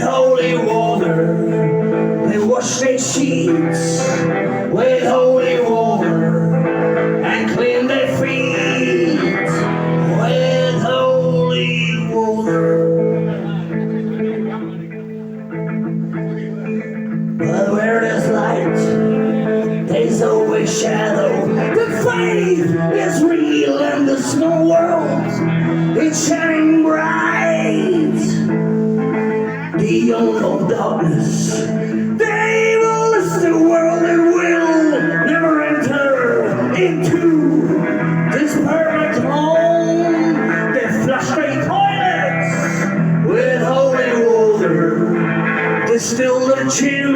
holy water. They wash their sheets with holy water and clean their feet with holy water. But where there's light, there's always shadow. The faith is real and the small world is shining bright. The unknown darkness, the evilest the world, it will never enter into this perfect home. They flush their toilets with holy water, they still the chin